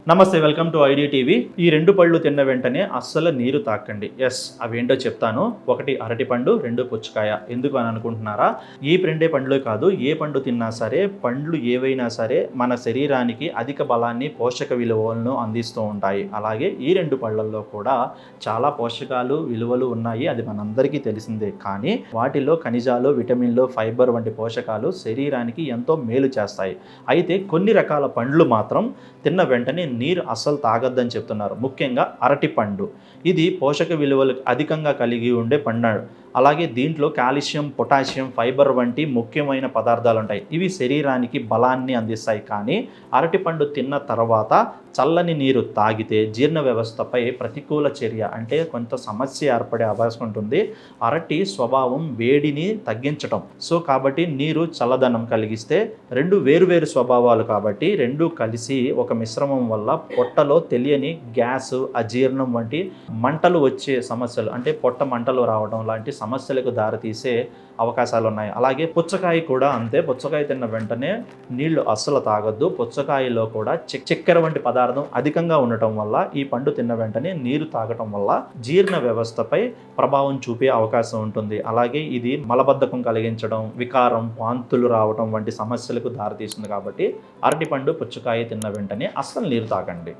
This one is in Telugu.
నమస్తే, వెల్కమ్ టు ఐడి టీవీ. ఈ రెండు పళ్ళు తిన్న వెంటనే అస్సలు నీరు తాకండి. ఎస్, అవేంటో చెప్తాను. ఒకటి అరటిపండు, రెండు పుచ్చకాయ. ఎందుకు అని అనుకుంటున్నారా? ఈ రెండే పండ్లు కాదు, ఏ పండు తిన్నా సరే, పండ్లు ఏవైనా సరే మన శరీరానికి అధిక బలాన్ని, పోషక విలువలను అందిస్తూ ఉంటాయి. అలాగే ఈ రెండు పళ్ళల్లో కూడా చాలా పోషకాలు, విలువలు ఉన్నాయి. అది మనందరికీ తెలిసిందే. కానీ వాటిలో ఖనిజాలు, విటమిన్లు, ఫైబర్ వంటి పోషకాలు శరీరానికి ఎంతో మేలు చేస్తాయి. అయితే కొన్ని రకాల పండ్లు మాత్రం తిన్న వెంటనే నీరు అస్సలు తాగొద్దని చెప్తున్నారు. ముఖ్యంగా అరటిపండు. ఇది పోషక విలువలు అధికంగా కలిగి ఉండే పండు. అలాగే దీంట్లో కాల్షియం, పొటాషియం, ఫైబర్ వంటి ముఖ్యమైన పదార్థాలు ఉంటాయి. ఇవి శరీరానికి బలాన్ని అందిస్తాయి. కానీ అరటిపండు తిన్న తర్వాత చల్లని నీరు తాగితే జీర్ణ వ్యవస్థపై ప్రతికూల చర్య, అంటే కొంత సమస్య ఏర్పడే అవకాశం ఉంటుంది. అరటి స్వభావం వేడిని తగ్గించటం. కాబట్టి నీరు చల్లదనం కలిగిస్తే రెండు వేరువేరు స్వభావాలు కాబట్టి రెండు కలిసి ఒక మిశ్రమం వల్ల పొట్టలో తెలియని గ్యాస్, అజీర్ణం వంటి మంటలు వచ్చే సమస్యలు, అంటే పొట్ట మంటలు రావడం లాంటి సమస్యలకు దారితీసే అవకాశాలు ఉన్నాయి. అలాగే పుచ్చకాయ కూడా అంతే. పుచ్చకాయ తిన్న వెంటనే నీళ్లు అస్సలు తాగొద్దు. పుచ్చకాయలో కూడా చక్కెర వంటి పదార్థం అధికంగా ఉండటం వల్ల ఈ పండు తిన్న వెంటనే నీరు తాగటం వల్ల జీర్ణ వ్యవస్థపై ప్రభావం చూపే అవకాశం ఉంటుంది. అలాగే ఇది మలబద్ధకం కలిగించడం, వికారం, వాంతులు రావడం వంటి సమస్యలకు దారితీస్తుంది. కాబట్టి అరటిపండు, పుచ్చకాయ తిన్న వెంటనే అస్సలు నీరు తాగండి.